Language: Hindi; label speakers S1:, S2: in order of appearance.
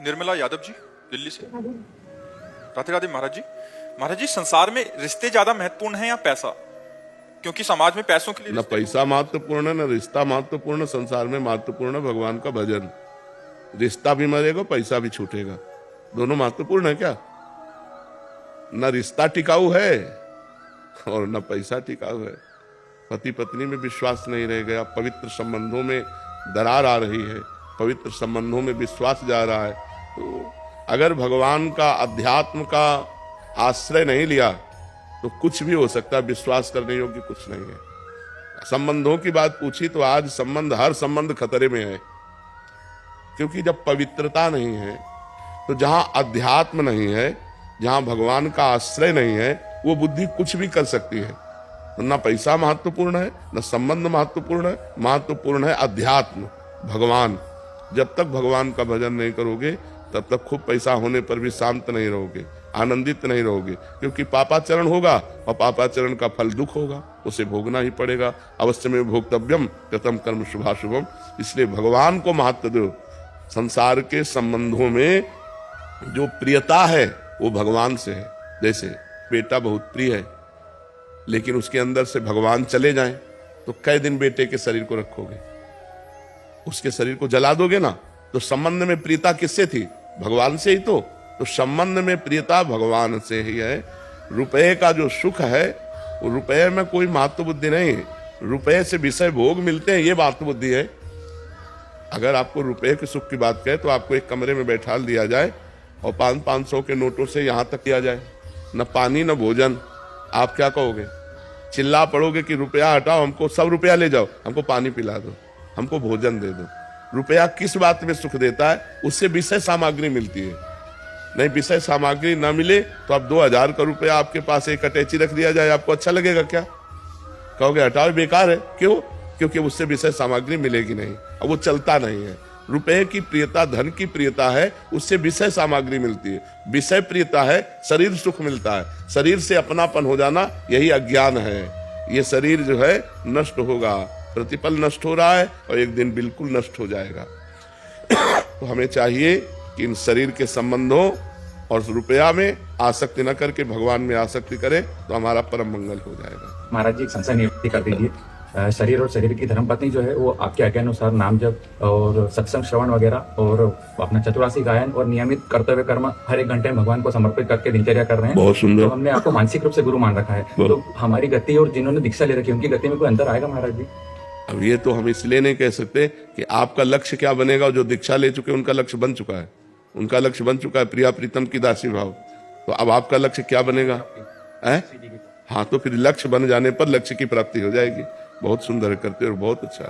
S1: निर्मला यादव जी, दिल्ली से। राधे राधे महाराज जी। महाराज जी, संसार में रिश्ते ज्यादा महत्वपूर्ण हैं या पैसा? क्योंकि समाज में पैसों के लिए
S2: न पैसा महत्वपूर्ण है, न रिश्ता महत्वपूर्ण। संसार में महत्वपूर्ण है भगवान का भजन। रिश्ता भी मरेगा, पैसा भी छूटेगा, दोनों महत्वपूर्ण है क्या? न रिश्ता टिकाऊ है और न पैसा टिकाऊ है। पति पत्नी में विश्वास नहीं रह गया, पवित्र संबंधों में दरार आ रही है, पवित्र संबंधों में विश्वास जा रहा है। तो अगर भगवान का, अध्यात्म का आश्रय नहीं लिया तो कुछ भी हो सकता है, विश्वास करने योग्य कुछ नहीं है। संबंधों की बात पूछी तो आज संबंध, हर संबंध खतरे में है, क्योंकि जब पवित्रता नहीं है तो जहां अध्यात्म नहीं है, जहां भगवान का आश्रय नहीं है, वो बुद्धि कुछ भी कर सकती है। तो ना पैसा महत्वपूर्ण है, न संबंध महत्वपूर्ण है, महत्वपूर्ण है अध्यात्म, भगवान। जब तक भगवान का भजन नहीं करोगे तब तक खूब पैसा होने पर भी शांत नहीं रहोगे, आनंदित नहीं रहोगे, क्योंकि पापाचरण होगा और पापाचरण का फल दुख होगा, उसे भोगना ही पड़ेगा। अवश्य में भोक्तव्यम कृतम कर्म शुभाशुभम। इसलिए भगवान को महत्व दो। संसार के संबंधों में जो प्रियता है वो भगवान से है। जैसे बेटा बहुत प्रिय है, लेकिन उसके अंदर से भगवान चले जाएं तो कई दिन बेटे के शरीर को रखोगे? उसके शरीर को जला दोगे ना। तो संबंध में प्रियता किससे थी? भगवान से ही। तो संबंध में प्रियता भगवान से ही है। रुपए का जो सुख है वो रुपए में कोई महत्व बुद्धि नहीं है। रुपए से विषय भोग मिलते हैं, ये महत्व बुद्धि है। अगर आपको रुपए के सुख की बात कहे तो आपको एक कमरे में बैठा दिया जाए और 500 के नोटों से यहां तक किया जाए, न पानी न भोजन, आप क्या कहोगे? चिल्ला पड़ोगे कि रुपया हटाओ, हमको सब रुपया ले जाओ, हमको पानी पिला दो, हमको भोजन दे दो। रुपया किस बात में सुख देता है? उससे विषय सामग्री मिलती है। नहीं, विषय सामग्री ना मिले तो आप 2000 का रुपया आपके पास एक अटैची रख दिया जाए, आपको अच्छा लगेगा क्या? कहोगे हटाओ, बेकार है। क्यों? क्योंकि उससे विषय सामग्री मिलेगी नहीं और वो चलता नहीं है। रुपए की प्रियता, धन की प्रियता है, उससे विषय सामग्री मिलती है। विषय प्रियता है, शरीर सुख मिलता है। शरीर से अपनापन हो जाना, यही अज्ञान है। ये शरीर जो है नष्ट होगा, प्रतिपल नष्ट हो रहा है और एक दिन बिल्कुल नष्ट हो जाएगा। तो हमें चाहिए कि इन शरीर के संबंधों और रुपया में आसक्ति न करके भगवान में आसक्ति करें तो हमारा परम मंगल हो जाएगा।
S3: महाराज जी, एक संशय निवृत्ति कर दीजिए। शरीर और शरीर की धर्मपत्नी जो है वो आपके आज्ञा अनुसार नाम जप और सत्संग श्रवण वगैरह और अपना चतुरासी गायन और नियमित कर्तव्य कर्म हर एक घंटे भगवान को समर्पित करके दिनचर्या कर रहे हैं।
S2: बहुत सुंदर।
S3: तो हमने आपको मानसिक रूप से गुरु मान रखा है। तो हमारी गति और जिन्होंने दीक्षा ले रखी है उनकी गति में कोई अंतर आएगा महाराज जी?
S2: अब ये तो हम इसलिए नहीं कह सकते कि आपका लक्ष्य क्या बनेगा। जो दीक्षा ले चुके उनका लक्ष्य बन चुका है, उनका लक्ष्य बन चुका है प्रिया प्रीतम की दासी भाव। तो अब आपका लक्ष्य क्या बनेगा? हाँ, तो फिर लक्ष्य बन जाने पर लक्ष्य की प्राप्ति हो जाएगी। बहुत सुंदर करते हो, बहुत अच्छा।